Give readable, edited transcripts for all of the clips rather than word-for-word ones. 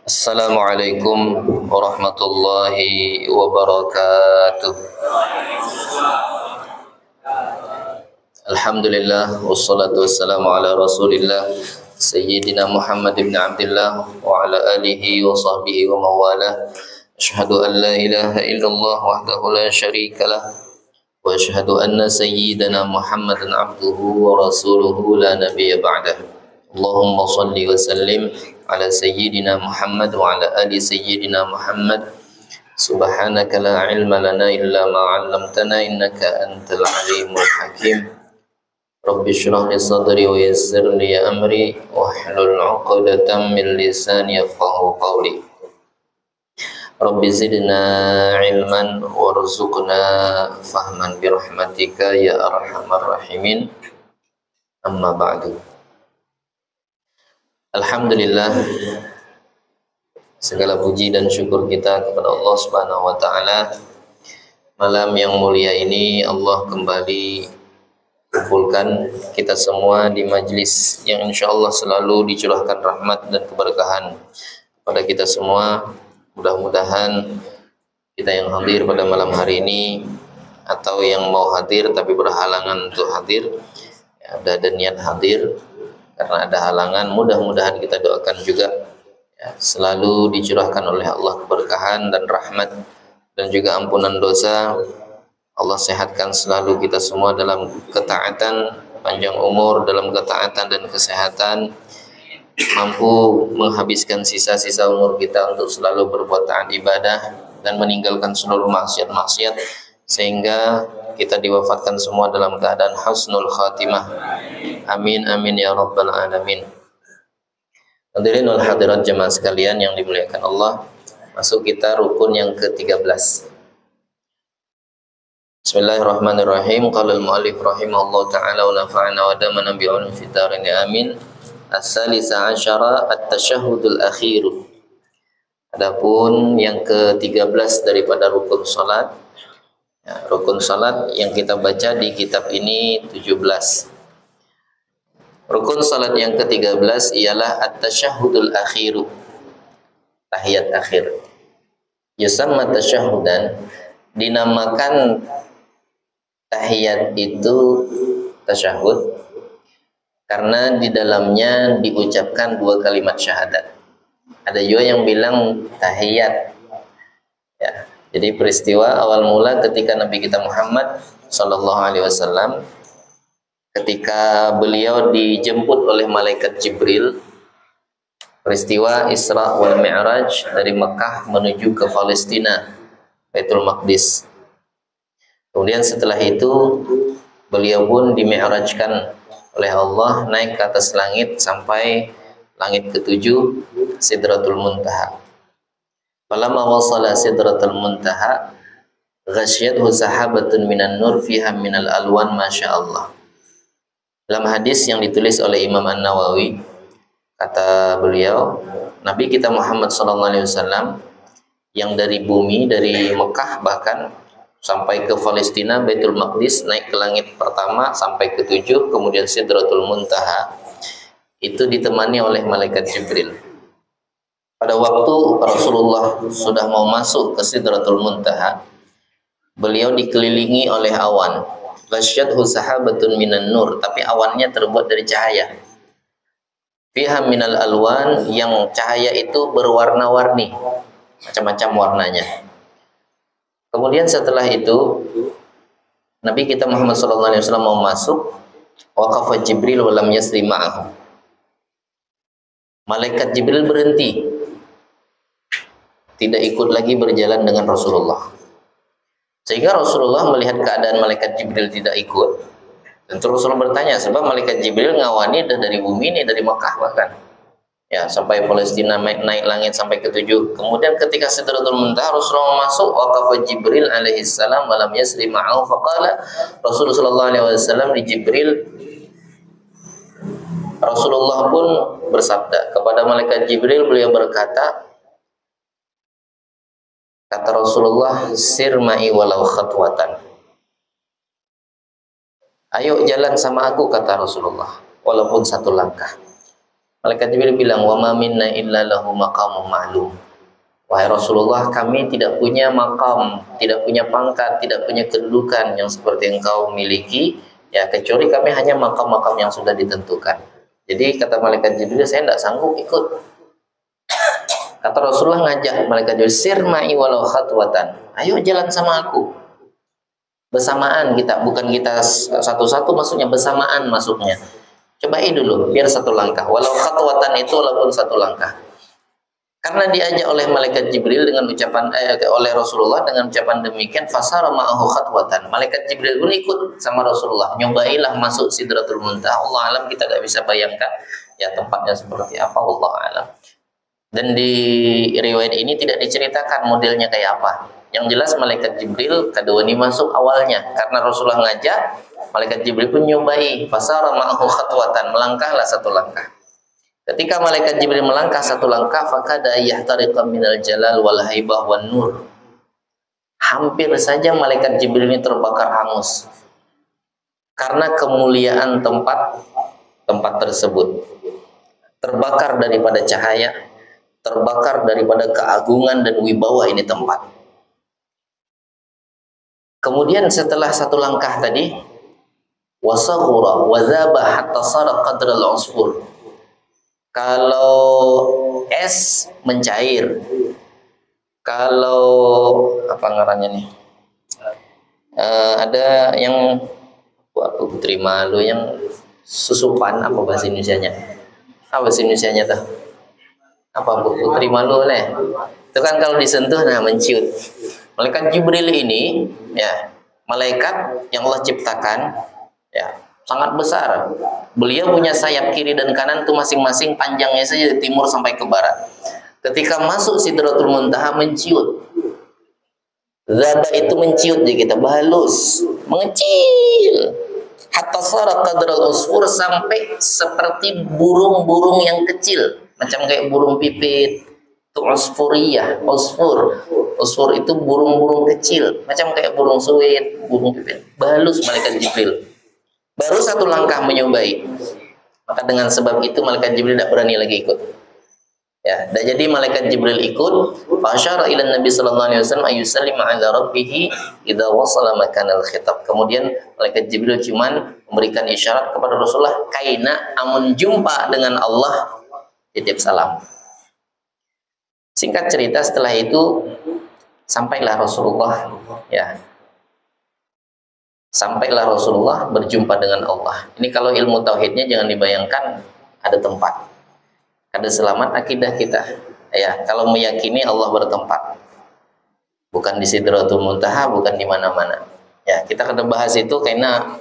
Assalamualaikum warahmatullahi wabarakatuh. Alhamdulillah wassalatu wassalamu ala Rasulillah Sayyidina Muhammad ibn Abdullah wa ala alihi wa sahbihi wa mawalah. Asyhadu an la ilaha illallah wahdahu la syarika lah wa asyhadu anna sayyidina Muhammadan abduhu wa rasuluhu la nabiyya ba'dah. Allahumma salli wa sallim ala sayyidina Muhammad wa ala ali sayyidina Muhammad. Subhanaka la ilma lana illa ma 'allamtana innaka antal alimul hakim. Rabbi shrah li sadri wa yassir li amri wahlul 'uqdatam min lisani yafqahu qawli. Rabbi zidna ilman warzuqna fahman birahmatika ya arhamar rahimin. Amma ba'du. Alhamdulillah, segala puji dan syukur kita kepada Allah Subhanahu wa taala. Malam yang mulia ini Allah kembali kumpulkan kita semua di majlis yang insyaallah selalu dicurahkan rahmat dan keberkahan kepada kita semua. Mudah-mudahan kita yang hadir pada malam hari ini atau yang mau hadir tapi berhalangan untuk hadir, ya, ada niat hadir karena ada halangan, mudah-mudahan kita doakan juga, ya, selalu dicurahkan oleh Allah keberkahan dan rahmat dan juga ampunan dosa. Allah sehatkan selalu kita semua dalam ketaatan, panjang umur dalam ketaatan dan kesehatan, mampu menghabiskan sisa-sisa umur kita untuk selalu berbuat taat ibadah dan meninggalkan seluruh maksiat-maksiat, sehingga kita diwafatkan semua dalam keadaan husnul khatimah. Amin amin ya rabbal alamin. Hadirin wal hadirat jemaah sekalian yang dimuliakan Allah, masuk kita rukun yang ke-13. Bismillahirrahmanirrahim. Qala al-mu'allif rahimahullah ta'ala wa nafa'ana wa damana bi'ulum fid darin amin. As-salisa asyara at-tasyahhudul akhir. Adapun yang ke-13 daripada rukun salat, ya, rukun salat yang kita baca di kitab ini 17. Rukun salat yang ke-13 ialah at-tasyahhudul akhir, tahiyat akhir. Yusamma tasyahhudan, dinamakan tahiyat itu tasyahud karena di dalamnya diucapkan dua kalimat syahadat. Ada juga yang bilang tahiyat, ya. Jadi peristiwa awal mula ketika Nabi kita Muhammad sallallahu alaihi wasallam, ketika beliau dijemput oleh malaikat Jibril, peristiwa Isra wal Mi'raj dari Mekah menuju ke Palestina, Baitul Maqdis. Kemudian setelah itu beliau pun dimi'rajkan oleh Allah, naik ke atas langit sampai langit ke-7, Sidratul Muntaha. Falamma wasala Sidratul Muntaha, ghasyiyathu sahabatun minan nur fiha minal alwan masyaallah. Dalam hadis yang ditulis oleh Imam An-Nawawi, kata beliau, Nabi kita Muhammad SAW yang dari bumi, dari Mekah bahkan sampai ke Palestina, Baitul Maqdis, naik ke langit pertama sampai ke-7, kemudian Sidratul Muntaha, itu ditemani oleh malaikat Jibril. Pada waktu Rasulullah sudah mau masuk ke Sidratul Muntaha, beliau dikelilingi oleh awan. Ghasyathu sahabatun minan nur, tapi awannya terbuat dari cahaya. Fiha minal alwan, yang cahaya itu berwarna-warni, macam-macam warnanya. Kemudian setelah itu Nabi kita Muhammad SAW mau masuk, waqafa Jibril wa lam yasri ma'ahu. Malaikat Jibril berhenti, tidak ikut lagi berjalan dengan Rasulullah. Sehingga Rasulullah melihat keadaan malaikat Jibril tidak ikut, dan terus Rasulullah bertanya, sebab malaikat Jibril ngawani dari bumi ini, dari Mekah bahkan, ya, sampai Palestina, naik langit sampai ke-7. Kemudian ketika Sidratul Muntaha Rasulullah masuk, waqafa Jibril alaihi salam wa lam yasri ma'ahu, faqala Rasulullah sallallahu alaihi wasallam di Jibril, Rasulullah pun bersabda kepada malaikat Jibril, beliau berkata, kata Rasulullah, sir ma'i walau khatwatan. Ayo jalan sama aku, kata Rasulullah. walaupun satu langkah. Malaikat Jibril bilang, wa ma minna illa lahu maqamun ma'lum. Wahai Rasulullah, kami tidak punya makam, tidak punya pangkat, tidak punya kedudukan yang seperti engkau miliki, ya, kecuali kami hanya makam-makam yang sudah ditentukan. Jadi kata malaikat Jibril, saya tidak sanggup ikut. Kata Rasulullah ngajak malaikat Jibril, sir ma'i walau khatwatan. Ayo jalan sama aku. Bersamaan kita, bukan kita satu-satu masuknya, bersamaan masuknya. Cobain dulu, biar satu langkah. Walau khatwatan itu walaupun satu langkah. Karena diajak oleh malaikat Jibril dengan ucapan oleh Rasulullah dengan ucapan demikian, fasara ma'ahu khatwatan. Malaikat Jibril pun ikut sama Rasulullah. Nyobailah masuk Sidratul Muntaha. Allah alam, kita tidak bisa bayangkan ya tempatnya seperti apa, Allah alam. Dan di riwayat ini tidak diceritakan modelnya kayak apa. Yang jelas malaikat Jibril kedua ini masuk awalnya karena Rasulullah ngajak. Malaikat Jibril pun nyobai, fasara ma'ahu khatwatan, melangkahlah satu langkah. Ketika malaikat Jibril melangkah satu langkah, fakada yahtariqa minal jalal wal haibah wan nur. Hampir saja malaikat Jibril ini terbakar hangus karena kemuliaan tempat tersebut. Terbakar daripada cahaya, terbakar daripada keagungan dan wibawa ini tempat. Kemudian setelah satu langkah tadi, wasaghura wadzaba hatta sara qadral usfur. Kalau es mencair, kalau apa ngarannya nih, ada yang putri malu yang susupan, apa bahasa Indonesianya? Apa bahasa Indonesianya tuh? Apa putri malu nih? Itu kan kalau disentuh, nah menciut. Malaikat Jibril ini, ya, malaikat yang Allah ciptakan, ya, sangat besar. Beliau punya sayap kiri dan kanan tuh masing-masing panjangnya saja dari timur sampai ke barat. Ketika masuk Sidratul Muntaha menciut. Zaba itu menciut di kita, bahalus, mengecil. Hatta sara qadral usfur, sampai seperti burung-burung yang kecil, macam kayak burung pipit. Itu usfuriyah, usfur. Usfur itu burung-burung kecil, macam kayak burung suwit, burung pipit. Bahalus malaikat Jibril. Baru satu langkah menyobai. Maka dengan sebab itu malaikat Jibril tidak berani lagi ikut. Ya, dan jadi malaikat Jibril ikut. Fa'asyara ila Nabi sallallahu alaihi wasallam ayyusallima ala rabbih idza wasala makanal khitab. Kemudian malaikat Jibril cuman memberikan isyarat kepada Rasulullah kaina amun jumpa dengan Allah titip salam. Singkat cerita, setelah itu sampailah Rasulullah, ya. Sampailah Rasulullah berjumpa dengan Allah. Ini kalau ilmu tauhidnya jangan dibayangkan ada tempat, ada selamat akidah kita. Ya, kalau meyakini Allah bertempat, bukan di Sidratul Muntaha, bukan di mana-mana. Ya, kita akan bahas itu karena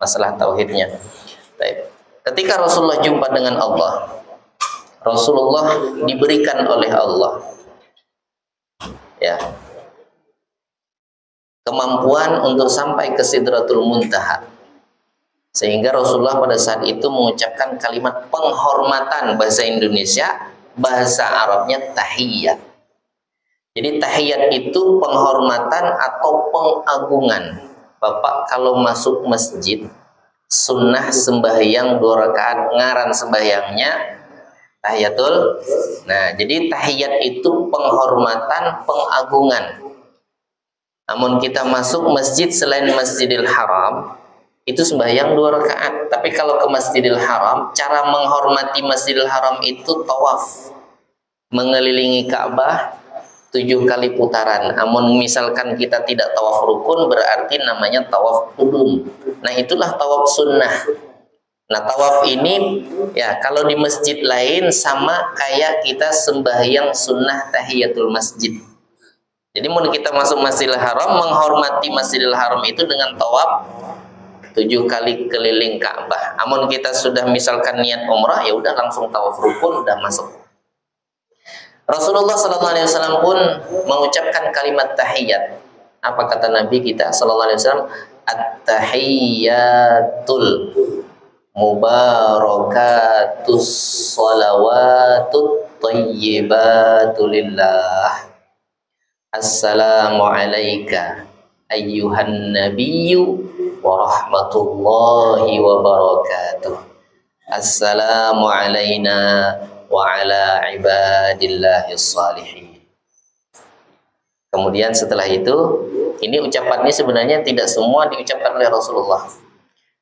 masalah tauhidnya. Baik. Ketika Rasulullah jumpa dengan Allah, Rasulullah diberikan oleh Allah, ya, kemampuan untuk sampai ke Sidratul Muntaha, sehingga Rasulullah pada saat itu mengucapkan kalimat penghormatan, bahasa Indonesia, bahasa Arabnya tahiyat. Jadi tahiyat itu penghormatan atau pengagungan. Bapak kalau masuk masjid, sunnah sembahyang 2 rakaat, ngaran sembahyangnya tahiyatul. Nah, jadi tahiyat itu penghormatan, pengagungan. Namun kita masuk masjid selain Masjidil Haram, itu sembahyang 2 rakaat. Tapi kalau ke Masjidil Haram, cara menghormati Masjidil Haram itu tawaf, mengelilingi Ka'bah 7 kali putaran. Namun misalkan kita tidak tawaf rukun, berarti namanya tawaf qudum. Nah, itulah tawaf sunnah. Nah, tawaf ini, ya, kalau di masjid lain sama kayak kita sembahyang sunnah tahiyatul masjid. Jadi mau kita masuk Masjidil Haram, menghormati Masjidil Haram itu dengan tawaf 7 kali keliling Ka'bah. Namun kita sudah misalkan niat umrah, ya udah langsung tawaf rukun, udah masuk. Rasulullah sallallahu alaihi wasallam pun mengucapkan kalimat tahiyat. Apa kata Nabi kita sallallahu alaihi wasallam? At-tahiyyatul mubarakatus salawatut thayyibatu lillah. Assalamu alayka ayyuhan nabiyyu wa rahmatullahi wa barakatuh. Assalamu alayna wa ala ibadillahis salihin. Kemudian setelah itu, ini ucapan ini sebenarnya tidak semua diucapkan oleh Rasulullah.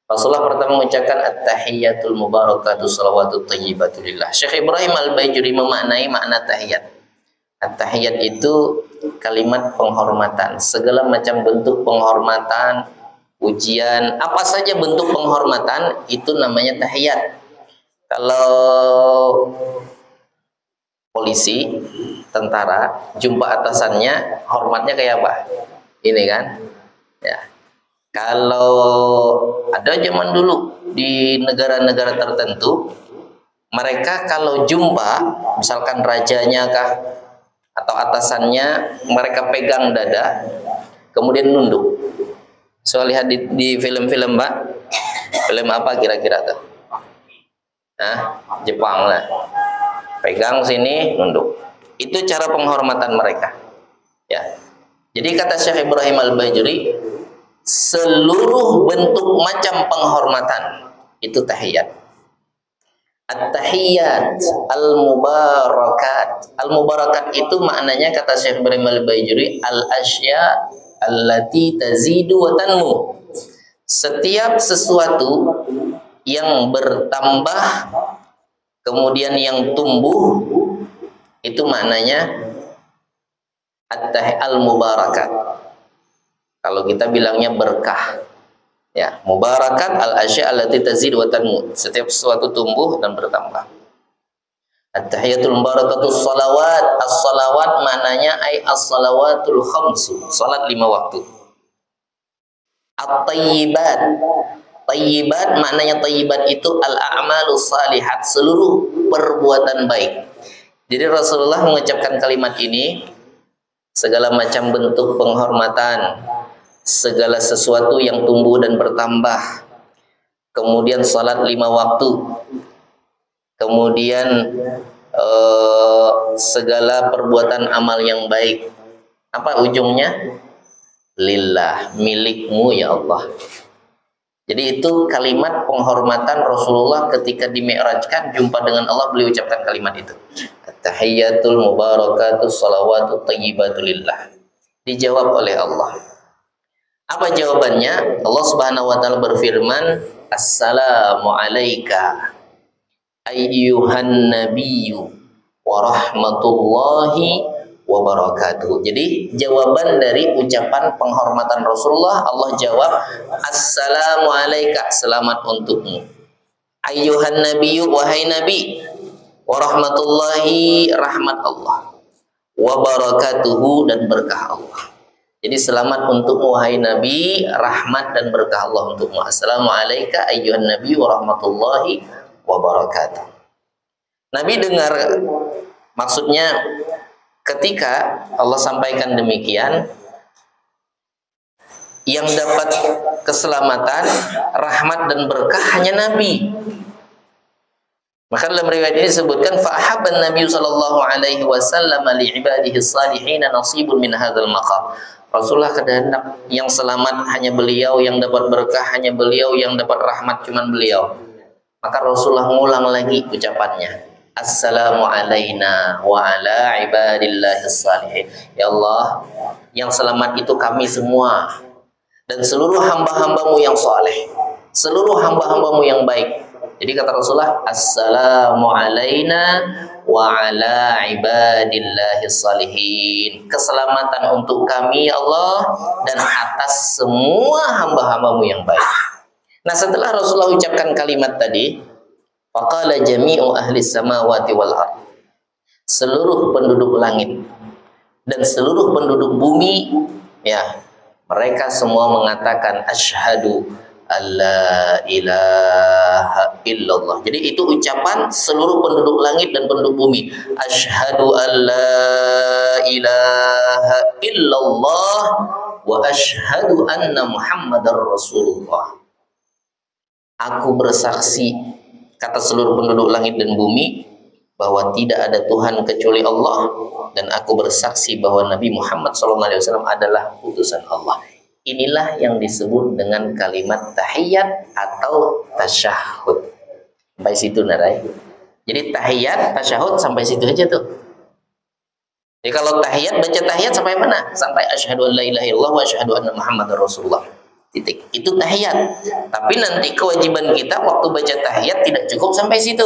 Rasulullah pertama mengucapkan at-tahiyyatul mubarakatuh salawatut thayyibatu lillah. Syekh Ibrahim Al-Bajuri memaknai makna tahiyat. At-tahiyyat itu kalimat penghormatan, segala macam bentuk penghormatan, ujian, apa saja bentuk penghormatan itu namanya tahiyat. Kalau polisi, tentara, jumpa atasannya, hormatnya kayak apa? Ini kan? Ya. Kalau ada zaman dulu di negara-negara tertentu, mereka kalau jumpa, misalkan rajanya kah atau atasannya, mereka pegang dada, kemudian nunduk. So lihat di film-film, Pak. Film apa kira-kira tuh? Nah, Jepang lah. Pegang sini, nunduk. Itu cara penghormatan mereka. Ya. Jadi kata Syekh Ibrahim Al-Bajuri, seluruh bentuk macam penghormatan itu tahiyat. At-tahiyyat al-mubarakat. Al-mubarakat itu maknanya kata Syekh Ibrahim Al-Bajuri al-asya allati tazidu wa tanmu. Setiap sesuatu yang bertambah kemudian yang tumbuh itu maknanya al-mubarakat. Kalau kita bilangnya berkah. Ya, mubarakat al-asya allati tazidu wa tanmu. Setiap sesuatu tumbuh dan bertambah. At-tahiyatul mubarakatus salawat. As-salawat maknanya ay as-salawatul khamsu. Salat 5 waktu. At-tayyibat. Tayyibat maknanya tayyibat itu al-a'malus salihat, seluruh perbuatan baik. Jadi Rasulullah mengucapkan kalimat ini, segala macam bentuk penghormatan, segala sesuatu yang tumbuh dan bertambah, kemudian salat 5 waktu, kemudian segala perbuatan amal yang baik. Apa ujungnya? Lillah, milikmu ya Allah. Jadi itu kalimat penghormatan Rasulullah ketika dimi'rajkan, jumpa dengan Allah, beliau ucapkan kalimat itu. At-tahiyyatul mubarakatus salawatut thayyibatu lillah. Dijawab oleh Allah. Apa jawabannya? Allah Subhanahu wa taala berfirman, "Assalamu alayka ayyuhan nabiyyu wa rahmatullahi wa barakatuh." Jadi jawaban dari ucapan penghormatan Rasulullah, Allah jawab, "Assalamu alayka," selamat untukmu. Ayyuhan nabiyyu, wahai nabi, wa rahmatullahi, rahmat Allah, wa barakatuhu, dan berkah Allah. Jadi selamat untukmu wahai nabi, rahmat dan berkah Allah untukmu. Assalamu alayka ayyuhan nabiyyu wa rahmatullahi wa barakatuh. Nabi dengar, maksudnya ketika Allah sampaikan demikian, yang dapat keselamatan, rahmat dan berkah hanya Nabi. Maka dalam riwayat ini disebutkan, fa'ahabban Nabi sallallahu alaihi wasallam li ibadihi salihin nasibun min hadzal maqam. Rasulullah kehendak yang selamat hanya beliau, yang dapat berkah hanya beliau, yang dapat rahmat cuman beliau. Maka Rasulullah ngulang lagi ucapannya. Assalamu alayna wa ala ibadillahis salihin. Ya Allah, yang selamat itu kami semua dan seluruh hamba-hambamu yang soleh, seluruh hamba-hambamu yang baik. Jadi kata Rasulullah, assalamu alayna wa ala ibadillahis salihin. Keselamatan untuk kami ya Allah dan atas semua hamba-hambamu yang baik. Nah, setelah Rasulullah ucapkan kalimat tadi, faqala jami'u ahli samawati wal ardh. Seluruh penduduk langit dan seluruh penduduk bumi, ya, mereka semua mengatakan asyhadu alla ilaha illallah. Jadi itu ucapan seluruh penduduk langit dan penduduk bumi. Asyhadu alla ilaha illallah wa asyhadu anna Muhammadar Rasulullah. Aku bersaksi, kata seluruh penduduk langit dan bumi, bahwa tidak ada Tuhan kecuali Allah, dan aku bersaksi bahwa Nabi Muhammad SAW adalah utusan Allah. Inilah yang disebut dengan kalimat tahiyat atau tasyahud. Sampai situ narai. Jadi tahiyat, tasyahud sampai situ aja tuh. Jadi kalau tahiyat, baca tahiyat sampai mana? Sampai asyhadu an la ilaha illallah wa asyhadu anna muhammadar rasulullah. Titik. Itu tahiyat. Tapi nanti kewajiban kita waktu baca tahiyat tidak cukup sampai situ.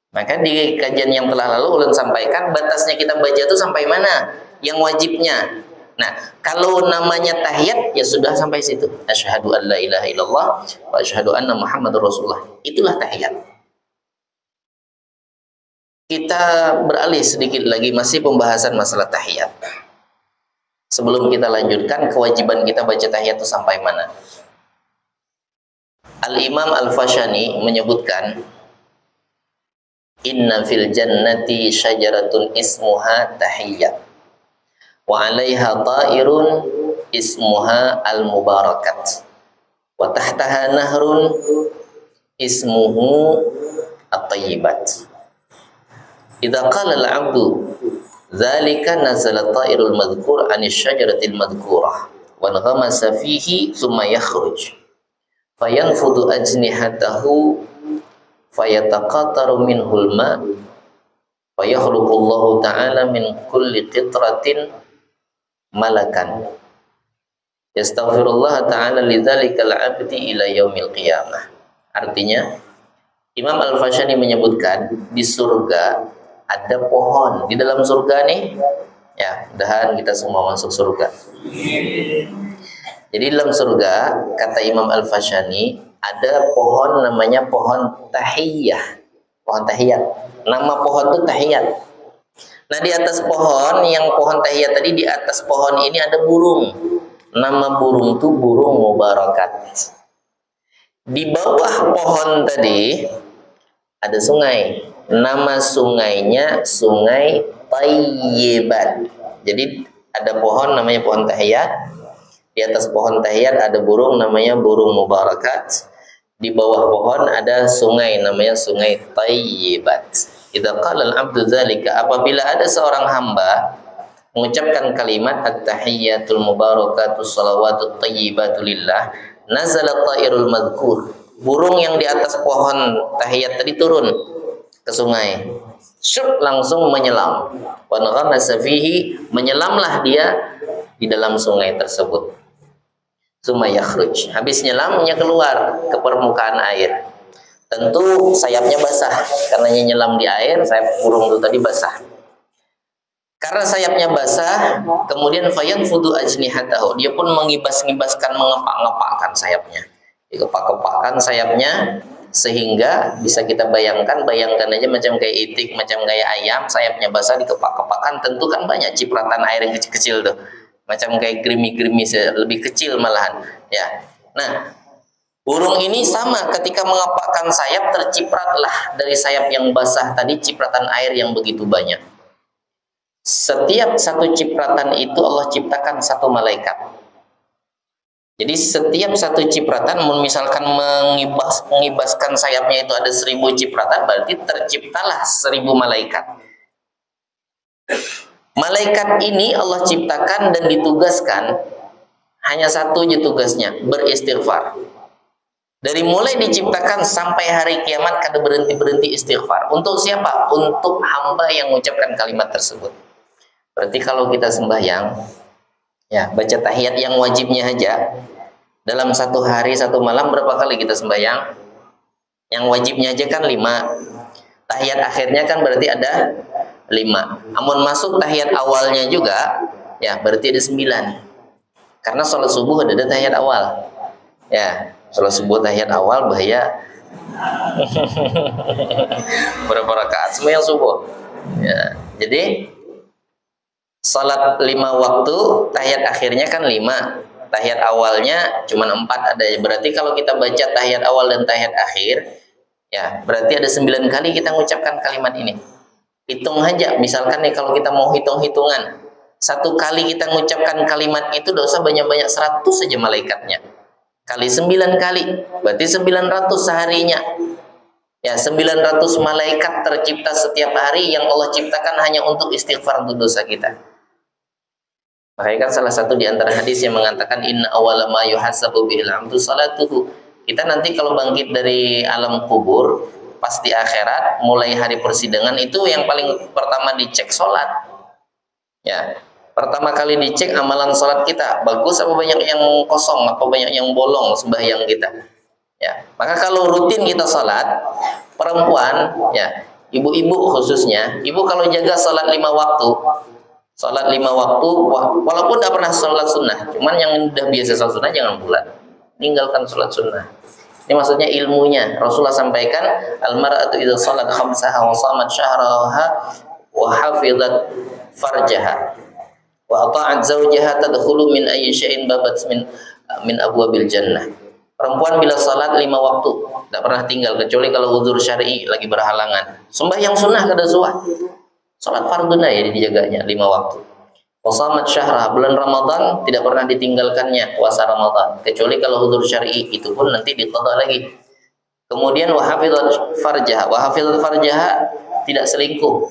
Maka di kajian yang telah lalu ulun sampaikan batasnya kita baca itu sampai mana? Yang wajibnya. Nah, kalau namanya tahiyat ya sudah sampai situ. Asyhadu an la ilaha illallah wa asyhadu anna muhammadar rasulullah. Itulah tahiyat. Kita beralih sedikit lagi masih pembahasan masalah tahiyat. Sebelum kita lanjutkan, kewajiban kita baca tahiyat itu sampai mana? Al-Imam Al-Fashani menyebutkan, inna fil jannati syajaratun ismuha tahiyyat wa 'alaiha ta'irun ismuha al-mubarakat wa tahtaha nahrun ismuhu at-tayyibat. Idza qala al-'abdu dzalika nazala ta'irul madhkur 'anis syajaratil madhkurah wa ghamasa fihi thumma yakhruj fayanfudu ajnihatahu fayataqataru minhul ma wa yakhluqullahu ta'ala min kulli qitratin malakan yastaghfirullah ta'ala lidzalikal 'abdi ila yaumil qiyamah. Artinya Imam Al-Fashani menyebutkan di surga ada pohon. Di dalam surga nih, ya, mudahan kita semua masuk surga. Jadi dalam surga, kata Imam Al-Fashani, ada pohon namanya pohon tahiyyah. Pohon tahiyat. Nama pohon itu tahiyat. Nah, di atas pohon, yang pohon tahiyat tadi, di atas pohon ini ada burung. Nama burung itu burung mubarakat. Di bawah pohon tadi ada sungai. Nama sungainya Sungai Tayyibat. Jadi ada pohon namanya pohon tahiyat. Di atas pohon tahiyat ada burung namanya burung mubarakat. Di bawah pohon ada sungai namanya Sungai Tayyibat. Idza qala al-'abdu dzalika, apabila ada seorang hamba mengucapkan kalimat at-tahiyyatul mubarakatus shalawatut thayyibatu lillah, nazala ta'irul madhkur. Burung yang di atas pohon tahiyat tadi turun ke sungai, syuk, langsung menyelam. Wa ghamasa fihi, menyelamlah dia di dalam sungai tersebut. Summa yakhruj, habis nyelamnya keluar ke permukaan air. Tentu sayapnya basah, karena nyelam di air, sayap burung itu tadi basah. Karena sayapnya basah, kemudian fayanfudu ajnihatahu, dia pun mengibas-ngibaskan, mengepak-ngepakkan sayapnya. Dikepak-kepakkan sayapnya sehingga bisa kita bayangkan aja macam kayak itik, macam kayak ayam, sayapnya basah dikepak-kepakan, tentu kan banyak cipratan air yang kecil-kecil tuh, macam kayak gerimis-gerimis, lebih kecil malahan ya. Nah, burung ini sama, ketika mengepakkan sayap tercipratlah dari sayap yang basah tadi cipratan air yang begitu banyak. Setiap satu cipratan itu Allah ciptakan satu malaikat. Jadi setiap satu cipratan, misalkan mengibaskan sayapnya itu ada 1000 cipratan, berarti terciptalah 1000 malaikat. Malaikat ini Allah ciptakan dan ditugaskan hanya satu aja tugasnya, beristighfar. Dari mulai diciptakan sampai hari kiamat kada berhenti istighfar. Untuk siapa? Untuk hamba yang mengucapkan kalimat tersebut. Berarti kalau kita sembahyang, ya, baca tahiyat yang wajibnya aja dalam satu hari satu malam berapa kali kita sembahyang? Yang wajibnya aja kan 5. Tahiyat akhirnya kan berarti ada 5. Amun masuk tahiyat awalnya juga, ya berarti ada 9. Karena sholat subuh ada tahiyat awal. Ya, sholat subuh tahiyat awal bahaya. Berapa rakaat semua yang subuh? Ya, jadi salat 5 waktu, tahiyat akhirnya kan 5. Tahiyat awalnya cuma 4 ada. Berarti kalau kita baca tahiyat awal dan tahiyat akhir, ya berarti ada 9 kali kita mengucapkan kalimat ini. Hitung aja, misalkan nih kalau kita mau hitung-hitungan, satu kali kita mengucapkan kalimat itu dosa banyak-banyak 100 saja malaikatnya. Kali 9 kali, berarti 900 seharinya. Ya, 900 malaikat tercipta setiap hari yang Allah ciptakan hanya untuk istighfar untuk dosa kita. Makanya kan salah satu di antara hadis yang mengatakan inna awwala ma yuhasabu bihil 'abdu salatuhu. Kita nanti kalau bangkit dari alam kubur, pas di akhirat, mulai hari persidangan itu yang paling pertama dicek sholat. Ya, pertama kali dicek amalan sholat kita, bagus apa banyak yang kosong, apa banyak yang bolong sembahyang kita. Ya, maka kalau rutin kita sholat, perempuan, ya, ibu-ibu khususnya, ibu kalau jaga sholat 5 waktu, walaupun tidak pernah sholat sunnah, cuman yang udah biasa sholat sunnah jangan bulat, tinggalkan sholat sunnah. Ini maksudnya ilmunya. Rasulullah sampaikan, al-mar'atu idza shalat khamsaha wa shamat syahraha wa hafizat farjaha wa ata'at zawjaha tadkhulu min ayyi syai'in babat min abwabil jannah. Perempuan bila salat 5 waktu, tidak pernah tinggal kecuali kalau uzur syar'i lagi berhalangan. Sembahyang sunnah kada suah. Salat fardhu ya dijaganya 5 waktu. Wasamat syahrah, bulan Ramadan tidak pernah ditinggalkannya puasa Ramadan kecuali kalau uzur syar'i, itu pun nanti diqadha lagi. Kemudian wahafizat farjaha, tidak selingkuh.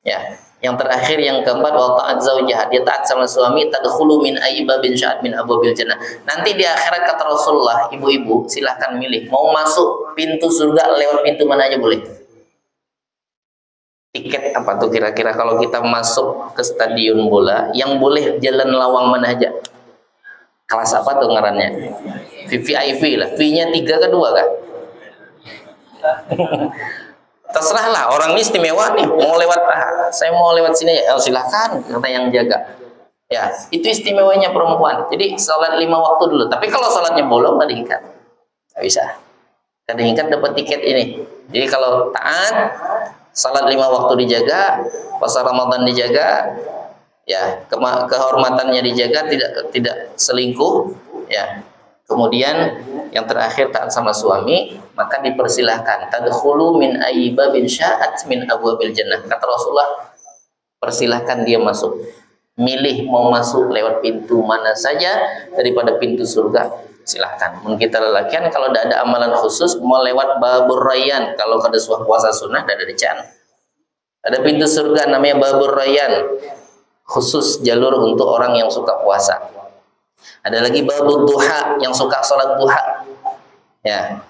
Ya, yang terakhir yang keempat wa ta'at zaujah, dia taat sama suami, tadkhulu min aybabin sya'at min abwabil jannah. Nanti di akhirat kata Rasulullah, ibu-ibu silahkan milih mau masuk pintu surga lewat pintu mana aja boleh. Tiket apa tuh kira-kira kalau kita masuk ke stadion bola yang boleh jalan lawang mana aja? Kelas apa tuh ngarannya? VIP lah. V-nya 3 ke 2 kan? Terserah lah, orang ini istimewa nih, mau lewat saya mau lewat sini ya, silahkan kata yang jaga. Ya, itu istimewanya perempuan. Jadi sholat 5 waktu dulu. Tapi kalau sholatnya bolong nggak diikat, nggak bisa. Kada diikat dapat tiket ini. Jadi kalau taat, salat 5 waktu dijaga, puasa Ramadan dijaga, ya, kehormatannya dijaga, tidak selingkuh, ya. Kemudian yang terakhir taat sama suami, maka dipersilahkan tadkhulu min aybabin sya'at min abwabil jannah. Kata Rasulullah, persilahkan dia masuk. Milih mau masuk lewat pintu mana saja daripada pintu surga. Silahkan. Mungkin kita lelakian kalau tidak ada amalan khusus mau lewat babur rayyan, kalau kada suah puasa sunnah tidak ada dican. Ada pintu surga namanya babur rayyan, khusus jalur untuk orang yang suka puasa. Ada lagi babur duha, yang suka sholat duha. Ya,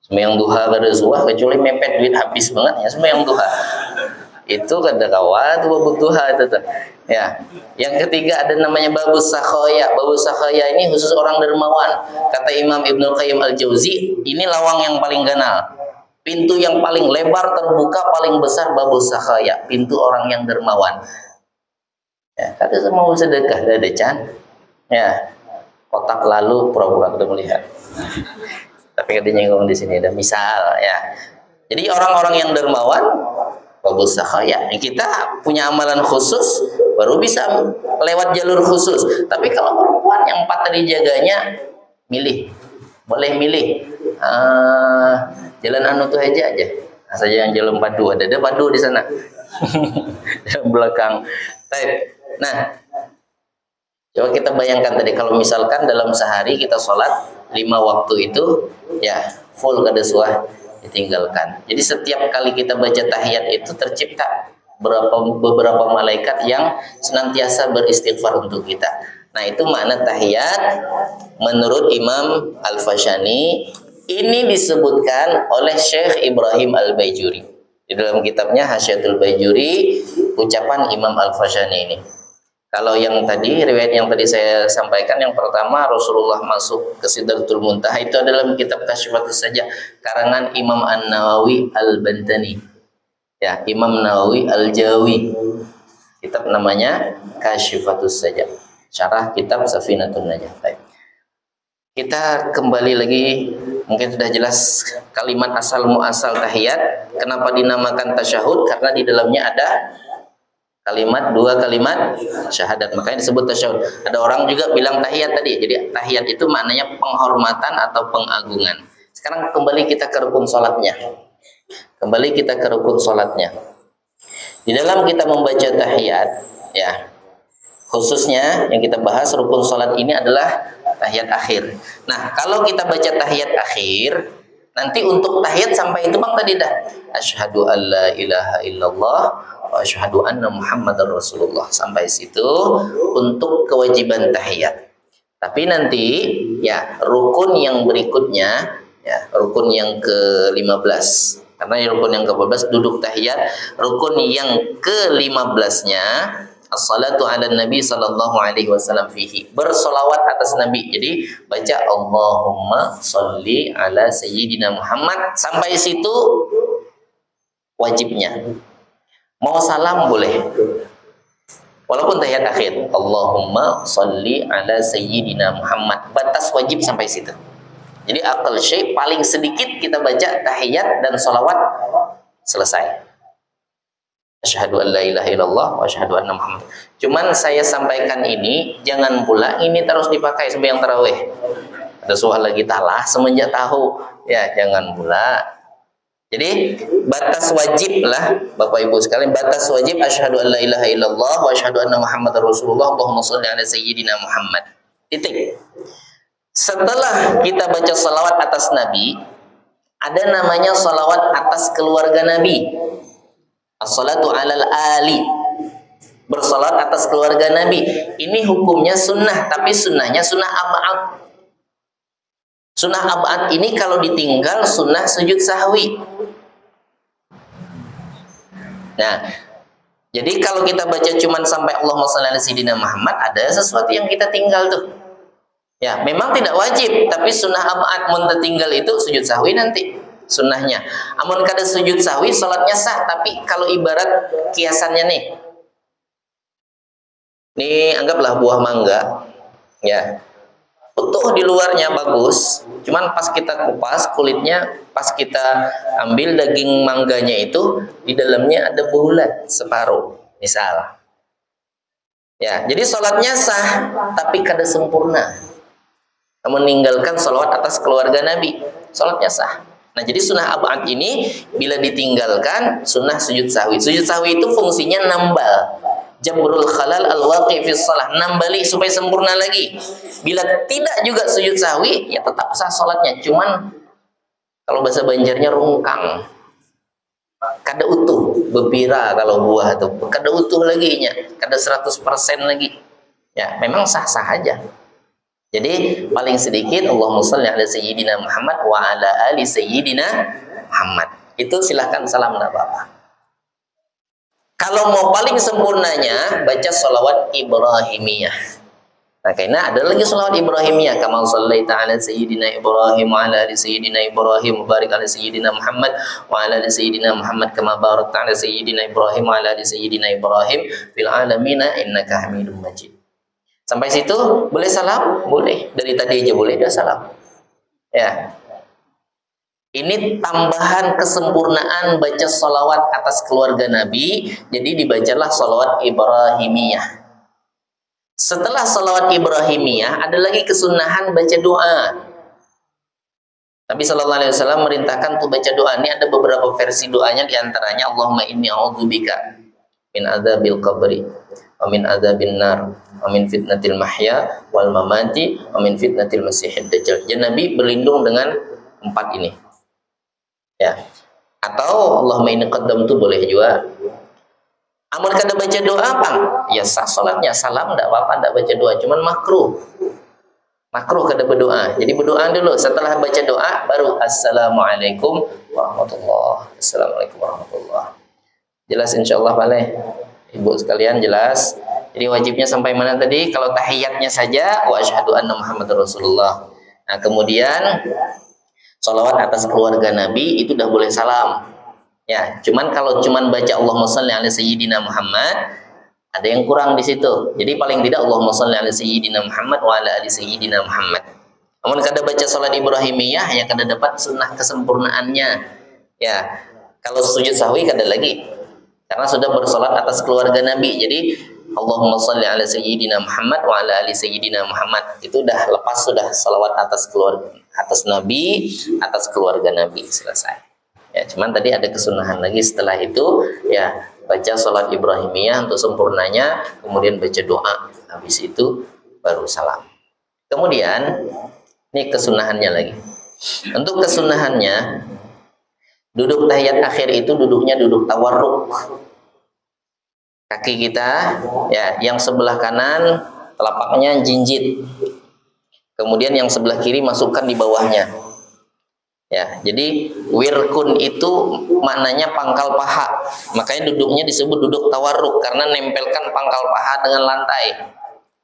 sembahyang duha kada suah kecuali mepet duit habis banget ya sembahyang duha. Itu kada kawat babur duha itu tuh. Ya, yang ketiga ada namanya babus sakhaya. Babus sakhaya ini khusus orang dermawan. Kata Imam Ibnu Qayyim Al-Jauzi, ini lawang yang paling ganal. Pintu yang paling lebar terbuka paling besar babus sakhaya, pintu orang yang dermawan. Ya, kata mau sedekah ada can. Ya, kotak lalu pura-pura kada melihat. Tapi katanya ngomong di sini ada misal ya. Jadi orang-orang yang dermawan babus sakhaya. Kita punya amalan khusus baru bisa lewat jalur khusus. Tapi kalau perempuan yang 4 tadi jaganya, milih, boleh milih jalan anu tuh aja. Nah, saja yang jalan padu, ada padu di sana. Di belakang. Nah, coba kita bayangkan tadi kalau misalkan dalam sehari kita sholat 5 waktu itu, ya full kada suah ditinggalkan. Jadi setiap kali kita baca tahiyat itu tercipta beberapa malaikat yang senantiasa beristighfar untuk kita. Nah, itu makna tahiyat menurut Imam Al-Fashani. Ini disebutkan oleh Syekh Ibrahim Al-Baijuri di dalam kitabnya Hasyiatul Baijuri, ucapan Imam Al-Fashani ini. Kalau yang tadi, riwayat yang tadi saya sampaikan, yang pertama Rasulullah masuk ke Sidratul Muntaha, itu adalah kitab Kasyfatus Sajah karangan Imam An-Nawawi Al-Bantani. Ya, Imam Nawawi Al-Jawi. Kitab namanya Kasyfatus Sajah. Syarah kitab Safinatun Najah. Baik. Kita kembali lagi, mungkin sudah jelas kalimat asal muasal tahiyat. Kenapa dinamakan tasyahud? Karena di dalamnya ada dua kalimat syahadat, makanya disebut tasyahud. Ada orang juga bilang tahiyat tadi. Jadi tahiyat itu maknanya penghormatan atau pengagungan. Sekarang kembali kita ke rukun salatnya. Di dalam kita membaca tahiyat, ya, khususnya yang kita bahas rukun salat ini adalah tahiyat akhir. Nah, kalau kita baca tahiyat akhir, nanti untuk tahiyat sampai itu bang tadi dah. Asyhadu an la ilaha illallah wa asyhadu anna Muhammadar Rasulullah. Sampai situ untuk kewajiban tahiyat. Tapi nanti ya rukun yang berikutnya, ya rukun yang ke-15. Karena rukun yang ke-12 duduk tahiyat, rukun yang ke-15-nya as-salatu ala nabi sallallahu alaihi wasallam fihi, bersolawat atas nabi. Jadi baca Allahumma sholli ala sayyidina Muhammad, sampai situ wajibnya. Mau salam boleh, walaupun tahiyat akhir, Allahumma sholli ala sayyidina Muhammad, batas wajib sampai situ. Jadi aqal syai' paling sedikit kita baca tahiyat dan sholawat selesai. Asyhadu an la ilaha illallah wa asyhadu anna Muhammad. Cuman saya sampaikan ini, jangan pula ini terus dipakai sembahyang tarawih. Ada soal lagi talah semenjak tahu, ya jangan pula. Jadi batas wajib lah Bapak Ibu sekalian, batas wajib asyhadu an la ilaha illallah wa asyhadu anna Muhammadar Rasulullah, Allahumma sholli ala sayyidina Muhammad. Titik. Setelah kita baca salawat atas Nabi, ada namanya salawat atas keluarga Nabi. As-salatu alal ali, bersalat atas keluarga Nabi. Ini hukumnya sunnah, tapi sunnahnya sunnah ab'ad. Sunnah ab'ad ini kalau ditinggal sunnah sujud sahwi. Nah, jadi kalau kita baca cuman sampai Allahumma shalli ala sayyidina Muhammad, ada sesuatu yang kita tinggal tuh. Ya, memang tidak wajib, tapi sunnah ab'ad mun tertinggal itu sujud sahwi nanti sunnahnya. Amun kada sujud sahwi salatnya sah, tapi kalau ibarat kiasannya nih anggaplah buah mangga, ya utuh di luarnya bagus, cuman pas kita kupas kulitnya, pas kita ambil daging mangganya itu di dalamnya ada bulat separuh, misal. Ya, jadi salatnya sah, tapi kada sempurna. Meninggalkan salawat atas keluarga Nabi, salatnya sah. Nah, jadi sunnah ab'ad ini bila ditinggalkan sunnah sujud sahwi. Sujud sahwi itu fungsinya nambal, jabrul khalal al-waqi fi shalah, nambali supaya sempurna lagi. Bila tidak juga sujud sahwi, ya tetap sah salatnya, cuman kalau bahasa Banjarnya rungkang, kada utuh, bebira kalau buah itu, kada utuh lagi nya, kada 100% lagi. Ya, memang sah-sah aja. Jadi paling sedikit Allahumma sholli ala sayyidina Muhammad wa ala ali sayyidina Muhammad. Itu silahkan salam enggak apa-apa. Kalau mau paling sempurnanya baca sholawat Ibrahimiyah. Nah, karena ada lagi sholawat Ibrahimiyah, kama shallaita ala sayyidina Ibrahim wa ala ali sayyidina Ibrahim, barik ala sayyidina Muhammad wa ala ali sayyidina Muhammad kama barakta ala sayyidina Ibrahim wa ala ali sayyidina Ibrahim fil alamin innaka Hamidum Majid. Sampai situ boleh salam? Boleh. Dari tadi aja boleh dah salam. Ya. Ini tambahan kesempurnaan baca sholawat atas keluarga Nabi. Jadi dibacalah sholawat Ibrahimiyah. Setelah sholawat Ibrahimiyah ada lagi kesunahan baca doa. Nabi Shallallahu Alaihi Wasallam merintahkan untuk baca doa. Ini ada beberapa versi doanya, diantaranya Allahumma inni a'udzubika min adzabil qabri wa min adzabin nar wa min fitnatil mahya wal mamati wa min fitnatil masiihid dajjal. Jadi Nabi berlindung dengan 4 ini. Ya. Atau Allahumma inni qaddamtu boleh juga. Amun kada baca doa Bang, ya sah salatnya, salam enggak apa-apa, enggak baca doa, cuman makruh. Makruh kada berdoa. Jadi berdoa dulu, setelah baca doa baru assalamualaikum warahmatullahi. Assalamualaikum warahmatullahi. Jelas insyaallah Pak Le. Ibu sekalian jelas. Jadi wajibnya sampai mana tadi? Kalau tahiyatnya saja wa asyhadu anna Muhammadar Rasulullah. Nah, kemudian sholawat atas keluarga Nabi itu udah boleh salam. Ya, cuman kalau cuman baca Allahumma shalli ala sayyidina Muhammad ada yang kurang di situ. Jadi paling tidak Allahumma shalli ala sayyidina Muhammad wa ala ali sayyidina Muhammad. Namun kada baca salat Ibrahimiyah ya kada dapat sunnah kesempurnaannya. Ya, kalau sujud sahwi kada lagi. Karena sudah bersolat atas keluarga Nabi. Jadi Allahumma sholli ala sayyidina Muhammad wa ala ali sayyidina Muhammad. Itu udah lepas, sudah salawat atas keluarga, atas Nabi, atas keluarga Nabi, selesai. Ya, cuman tadi ada kesunahan lagi setelah itu, ya baca salat Ibrahimiyah untuk sempurnanya, kemudian baca doa, habis itu baru salam. Kemudian ini kesunahannya lagi. Untuk kesunahannya, duduk tahiyat akhir itu duduknya duduk tawarruk. Kaki kita ya yang sebelah kanan telapaknya jinjit. Kemudian yang sebelah kiri masukkan di bawahnya. Ya, jadi wirkun itu maknanya pangkal paha. Makanya duduknya disebut duduk tawarruk karena nempelkan pangkal paha dengan lantai.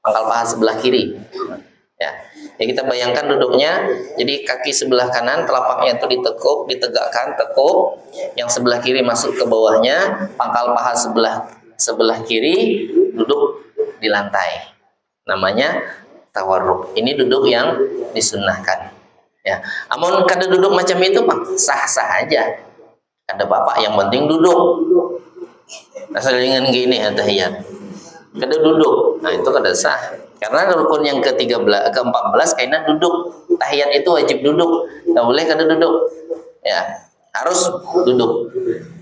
Pangkal paha sebelah kiri. Ya. Ya kita bayangkan duduknya, jadi kaki sebelah kanan telapaknya itu ditekuk, ditegakkan, tekuk. Yang sebelah kiri masuk ke bawahnya, pangkal paha sebelah kiri duduk di lantai. Namanya tawarruk. Ini duduk yang disunnahkan. Ya, amun kada duduk macam itu mah sah-sah aja. Ada bapak yang penting duduk. Asal dengan gini tahiyat. Kada duduk. Nah, itu kada sah. Karena rukun yang ke-14 kainan duduk. Tahiyat itu wajib duduk. Enggak boleh kada duduk. Ya, harus duduk.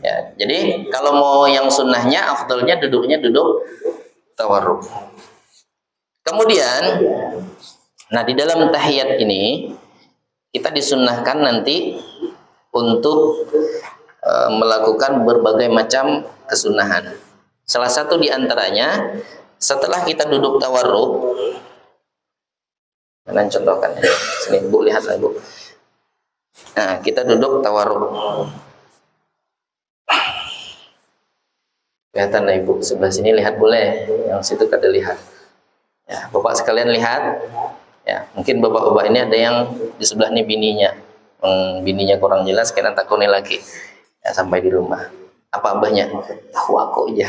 Ya, jadi kalau mau yang sunnahnya afdalnya duduknya duduk tawarruk. Kemudian nah di dalam tahiyat ini kita disunnahkan nanti untuk melakukan berbagai macam kesunahan. Salah satu di antaranya setelah kita duduk tawarruk, mana contohkan ya. Sini Bu, lihatlah Bu. Nah, kita duduk tawarruk. Kelihatan lah Ibu, sebelah sini lihat boleh, yang situ kada lihat. Ya, Bapak sekalian lihat. Ya, mungkin bapak-bapak ini ada yang di sebelah ini bininya. Bininya kurang jelas, kena takuni lagi. Ya, sampai di rumah. Apa abahnya? Tahu aku aja.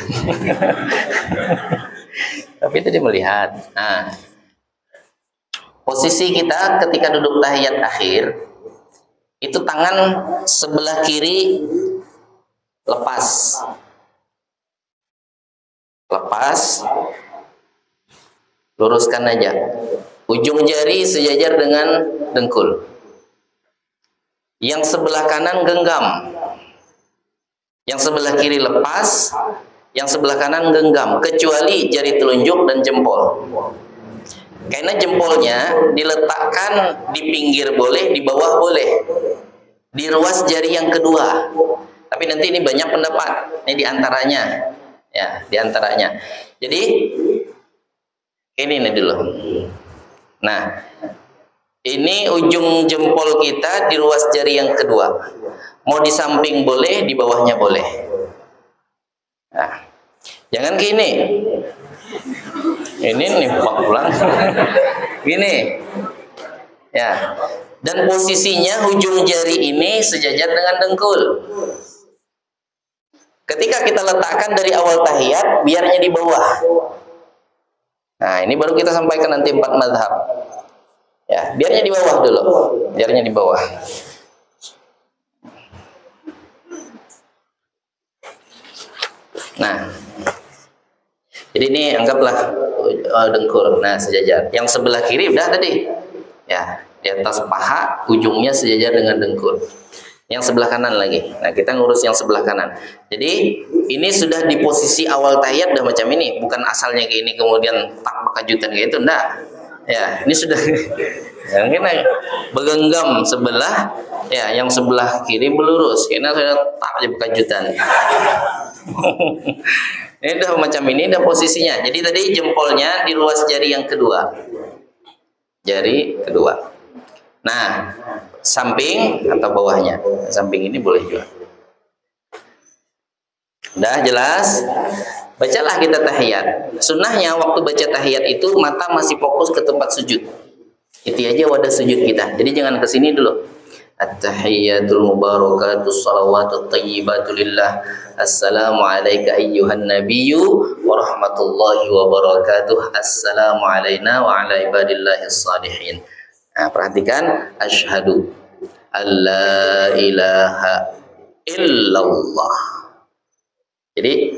Tapi itu dia melihat. Nah, posisi kita ketika duduk tahiyat akhir, itu tangan sebelah kiri lepas. Lepas. Luruskan aja. Ujung jari sejajar dengan dengkul. Yang sebelah kanan genggam. Yang sebelah kiri lepas. Yang sebelah kanan genggam. Kecuali jari telunjuk dan jempol. Karena jempolnya diletakkan di pinggir boleh, di bawah boleh. Di ruas jari yang kedua. Tapi nanti ini banyak pendapat. Ini diantaranya. Ya, diantaranya. Jadi ini nih dulu. Nah, ini ujung jempol kita di ruas jari yang kedua. Mau di samping boleh, di bawahnya boleh. Nah, jangan gini. Ini nih Pak pulang. Gini. Ya. Dan posisinya ujung jari ini sejajar dengan dengkul. Ketika kita letakkan dari awal tahiyat, biarnya di bawah. Nah, ini baru kita sampaikan nanti 4 mazhab. Ya, biarnya di bawah dulu. Biarnya di bawah. Nah. Jadi ini anggaplah dengkul. Nah, sejajar. Yang sebelah kiri udah tadi. Ya, di atas paha ujungnya sejajar dengan dengkul. Yang sebelah kanan lagi. Nah, kita ngurus yang sebelah kanan. Jadi, ini sudah di posisi awal tahiyat udah macam ini, bukan asalnya kayak ini kemudian tak kejutan kayak itu, enggak. Ya, ini sudah yang kita bergenggam sebelah, ya, yang sebelah kiri melurus. Karena sudah tak aja kejutan. Ini udah macam ini, udah posisinya. Jadi tadi jempolnya di ruas jari yang kedua. Jari kedua. Nah, samping atau bawahnya. Samping ini boleh juga. Udah jelas? Bacalah kita tahiyat. Sunnahnya waktu baca tahiyat itu mata masih fokus ke tempat sujud. Itu aja wadah sujud kita. Jadi jangan ke sini dulu. At-tahiyyatul mubarakatus salawatut thayyibatu lillah. Assalamu alayka ayyuhan nabiyyu wa rahmatullahi wa barakatuh. Assalamu alayna wa ala ibadillahis salihin. Nah, perhatikan asyhadu alla ilaha illallah. Jadi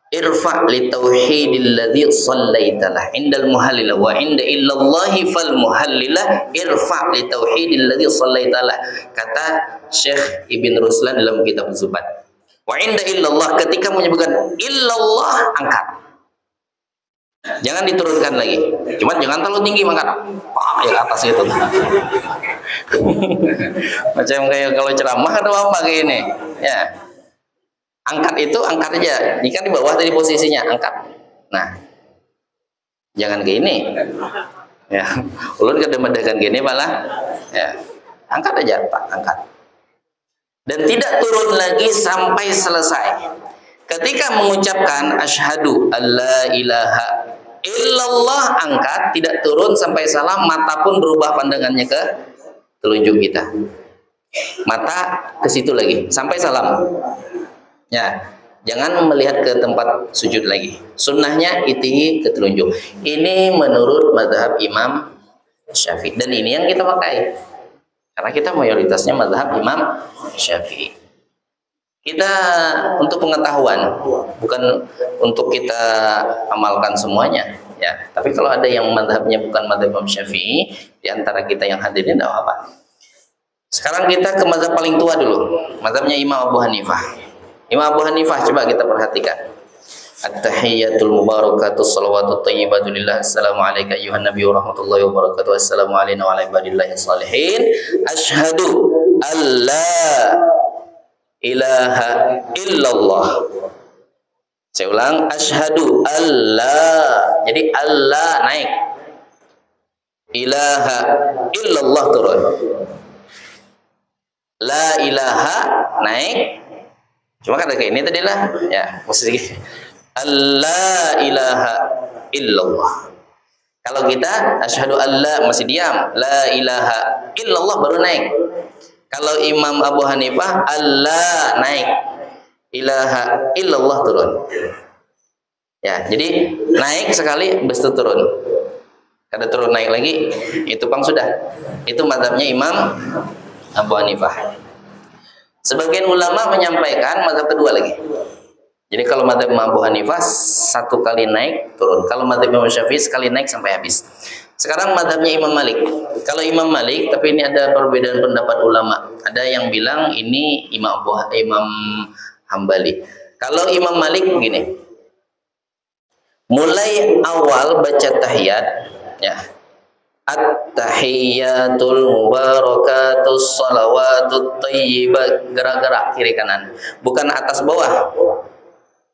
irfa li tauhidil ladzi shallaitalah indal muhallilah wa inda illallahi fal muhallilah irfa li tauhidil ladzi shallaitalah, kata Syekh Ibn Ruslan dalam kitab Zubat. Wa inda illallah, ketika menyebutkan illallah angkat, jangan diturunkan lagi, cuma jangan terlalu tinggi, mangkat ya ke atas gitu. Macam kayak kalau ceramah atau apa kayak ini ya. Angkat itu angkat aja. Ini kan di bawah tadi posisinya, angkat. Nah, jangan gini. Ya, ulun kadang-kadang gini malah. Ya, Angkat aja Pak, angkat. Dan tidak turun lagi sampai selesai. Ketika mengucapkan asyhadu alla ilaha illallah, angkat, tidak turun sampai salam, mata pun berubah pandangannya ke telunjuk kita. Mata ke situ lagi sampai salam. Ya, jangan melihat ke tempat sujud lagi. Sunnahnya itihi ke telunjuk. Ini menurut mazhab Imam Syafi'i, dan ini yang kita pakai. Karena kita mayoritasnya mazhab Imam Syafi'i. Kita untuk pengetahuan, bukan untuk kita amalkan semuanya, ya. Tapi kalau ada yang mazhabnya bukan mazhab Imam Syafi'i, di antara kita yang hadirin, tidak apa-apa. Sekarang kita ke mazhab paling tua dulu, mazhabnya Imam Abu Hanifah. Imam Abu Hanifah, coba kita perhatikan. At-tahiyyatul mubarakatus salawatut thayyibatu lillah. Assalamu alayka ayyuhan nabiy wa rahmatullahi wa barakatuh. Assalamu alayna wa ala ibadillahi shalihin. Asyhadu alla ilaha illallah. Saya ulang, asyhadu alla. Jadi alla naik. Ilaha illallah turun. La ilaha naik. Cuma kata kayak ini tadi lah, ya, mesti Allah ilaha illallah. Kalau kita asyhadu alla masih diam, la ilaha illallah baru naik. Kalau Imam Abu Hanifah Allah naik, ilaha illallah turun. Ya, jadi naik sekali, habis itu turun. Kada turun naik lagi, itu pang sudah. Itu mazhabnya Imam Abu Hanifah. Sebagian ulama menyampaikan mazhab kedua lagi. Jadi kalau mazhab Abu Hanifah satu kali naik turun. Kalau mazhab Imam Syafi'i sekali naik sampai habis. Sekarang mazhabnya Imam Malik. Kalau Imam Malik, tapi ini ada perbedaan pendapat ulama. Ada yang bilang ini Imam Hambali. Kalau Imam Malik begini. Mulai awal baca tahiyat, ya. At-tahiyyatul mubarakatus salawatut thayyibah, gerak-gerak kiri kanan, bukan atas bawah.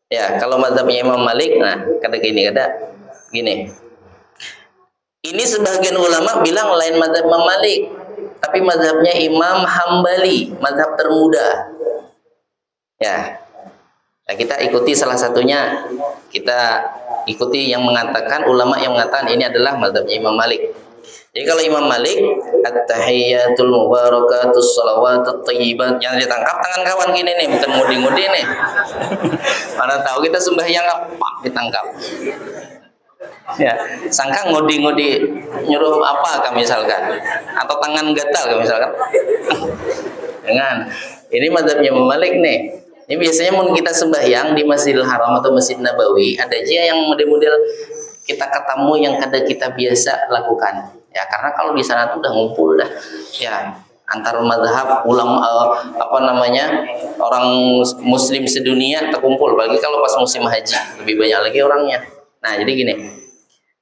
Ya, kalau mazhabnya Imam Malik, nah kata gini, gini. Ini sebagian ulama bilang lain mazhab Imam Malik, tapi mazhabnya Imam Hambali, mazhab termuda. Ya. Nah, kita ikuti salah satunya. Kita ikuti yang mengatakan, ulama yang mengatakan ini adalah mazhabnya Imam Malik. Jadi kalau Imam Malik, at-tahiyyatul mubarakatus salawatut thayyibat, yang ditangkap tangan kawan gini nih, bukan ngudi-ngudi nih. Mana tahu kita sembahyang apa ditangkap. Ya, sangka ngudi-ngudi nyuruh apa kami misalkan, atau tangan gatal kami misalkan. Dengan ini mazhabnya Imam Malik nih. Ini biasanya mau kita sembahyang di Masjidil Haram atau Masjid Nabawi, ada aja yang model-model kita ketemu yang kada kita biasa lakukan. Ya, karena kalau di sana tuh udah ngumpul dah. Ya, antar mazhab ulama orang muslim sedunia terkumpul, bagi kalau pas musim haji lebih banyak lagi orangnya. Nah, jadi gini.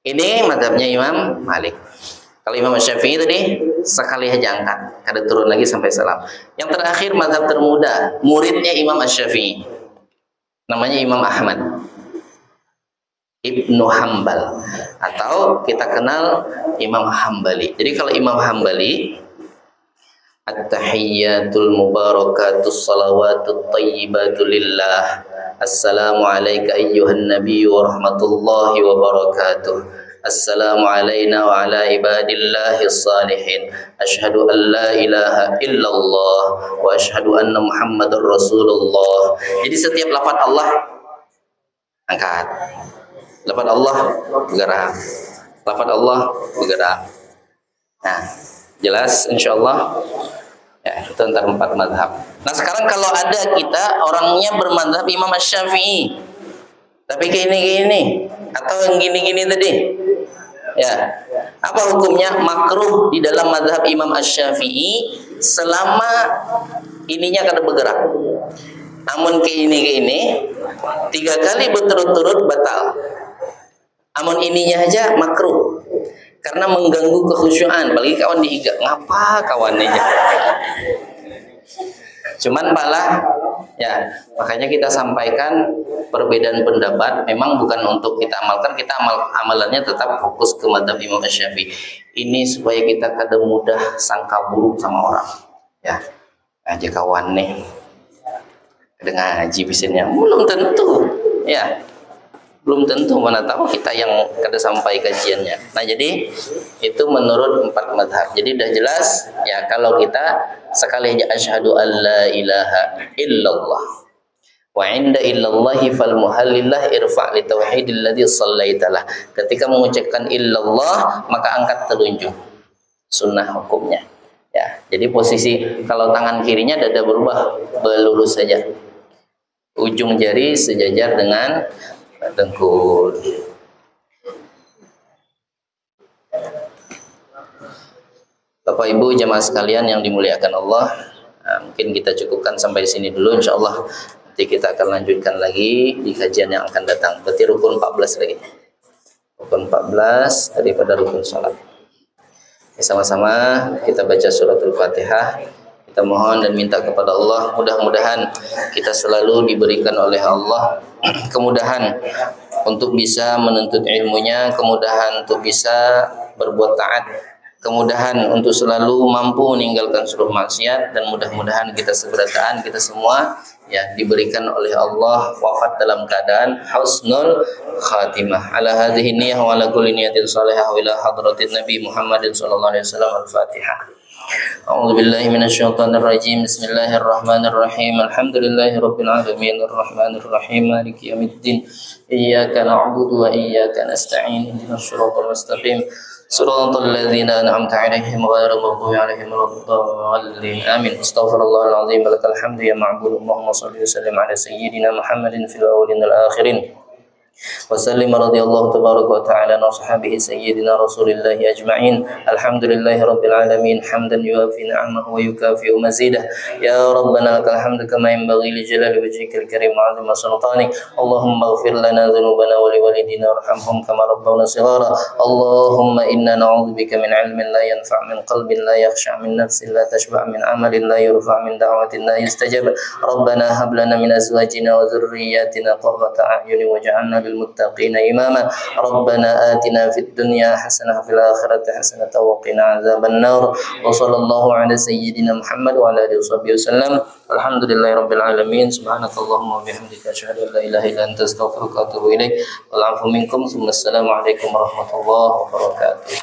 Ini mazhabnya Imam Malik. Kalau Imam Syafi'i tadi sekali aja angkat, kada turun lagi sampai salam. Yang terakhir mazhab termuda, muridnya Imam Syafi'i. Namanya Imam Ahmad Ibnu Hambal, atau kita kenal Imam Hambali. Jadi kalau Imam Hambali, at-tahiyyatul mubarakatus salawatut thayyibatu lillah. Assalamu alayka ayyuhan nabiy wa rahmatullahi wa barakatuh. Assalamu alayna wa ala ibadillahi salihin. Asyhadu an la ilaha illallah wa asyhadu anna Muhammadar Rasulullah. Jadi setiap lafaz Allah angkat. Lafaz Allah bergerak. Lafaz Allah bergerak. Nah, jelas insyaallah. Ya, itu antara 4 mazhab. Nah, sekarang kalau ada kita orangnya bermazhab Imam Syafi'i, tapi kayak ini atau yang gini-gini tadi. Ya. Apa hukumnya? Makruh di dalam mazhab Imam Syafi'i selama ininya kada bergerak. Amun ke ini 3 kali berturut-turut batal. Amun ininya aja makruh karena mengganggu kekhusyuan, bagi kawan dihiga ngapa kawannya. Cuman malah Ya, makanya kita sampaikan perbedaan pendapat memang bukan untuk kita amalkan, kita amalannya tetap fokus ke madzhab Imam Syafi'i. Ini supaya kita kada mudah sangka buruk sama orang. Ya, aja kawan nih. Dengan ngaji bisanya belum tentu. Ya. Belum tentu, mana tahu kita yang kada sampai kajiannya. Nah, jadi itu menurut 4 mazhab. Jadi udah jelas ya, kalau kita sekali aja asyhadu alla ilaha illallah wa inda illallahi fal muhallillah irfa' li tauhidil ladzi shallaitalah. Ketika mengucapkan illallah maka angkat telunjuk. Sunnah hukumnya. Ya, jadi posisi kalau tangan kirinya dada berubah, belurus saja. Ujung jari sejajar dengan dengkul. Bapak Ibu jemaah sekalian yang dimuliakan Allah, mungkin kita cukupkan sampai sini dulu. Insya Allah nanti kita akan lanjutkan lagi di kajian yang akan datang. Berarti rukun 14 lagi. Rukun 14 daripada rukun salat. Sama-sama kita baca suratul Fatihah. Kita mohon dan minta kepada Allah, mudah-mudahan kita selalu diberikan oleh Allah kemudahan untuk bisa menuntut ilmunya, kemudahan untuk bisa berbuat taat, kemudahan untuk selalu mampu meninggalkan seluruh maksiat, dan mudah-mudahan kita seberataan kita semua ya diberikan oleh Allah wafat dalam keadaan husnul khatimah. Ala hadhihi niyyah wa ala kulli niyatin salihah wa ila hadratin Nabi Muhammadin sallallahu alaihi wasallam. Al-Fatihah. A'udzu billahi minasyaitonir rajim. Bismillahirrahmanirrahim. Alhamdulillahi rabbil alamin arrahmanir rahim maliki yaumiddin. Iyyaka na'budu wa iyyaka nasta'in. Ihdinas shiratal mustaqim. Shiratal ladzina an'amta 'alaihim ghairil maghdubi 'alaihim waladdallin. Amin. Astaghfirullahal azim. Lakal hamdu ya ma'bud. Allahumma shalli wa sallim ala sayyidina Muhammadin fil awwalin wal akhirin. وسلم رضي الله تبارك وتعالى عن أصحابه سيدنا رسول الله أجمعين. الحمد لله رب العالمين حمدا يوافي نعمه ويكافئ مزيده. يا ربنا لك الحمد كما ينبغي لجلال وجهك الكريم وعظيم سلطانك. اللهم اغفر لنا ذنوبنا ولوالدينا وارحمهم كما ربونا صغارا. اللهم إنا نعوذ بك من علم لا ينفع، من قلب لا يخشع، من نفس لا تشبع، من عمل لا يرفع، من دعوة لا يستجاب. ربنا هب لنا من أزواجنا وذرياتنا قرة أعين واجعلنا للمتقين إماما. ربنا آتنا في الدنيا حسنة وفي الآخرة حسنة وقنا عذاب النار. وصلى الله على سيدنا محمد وعلى آله وصحبه وسلم. الحمد لله رب العالمين. سبحانك اللهم وبحمدك أشهد أن لا إله إلا أنت أستغفرك وأتوب إليك. والعفو منكم. ثم السلام عليكم ورحمة الله وبركاته.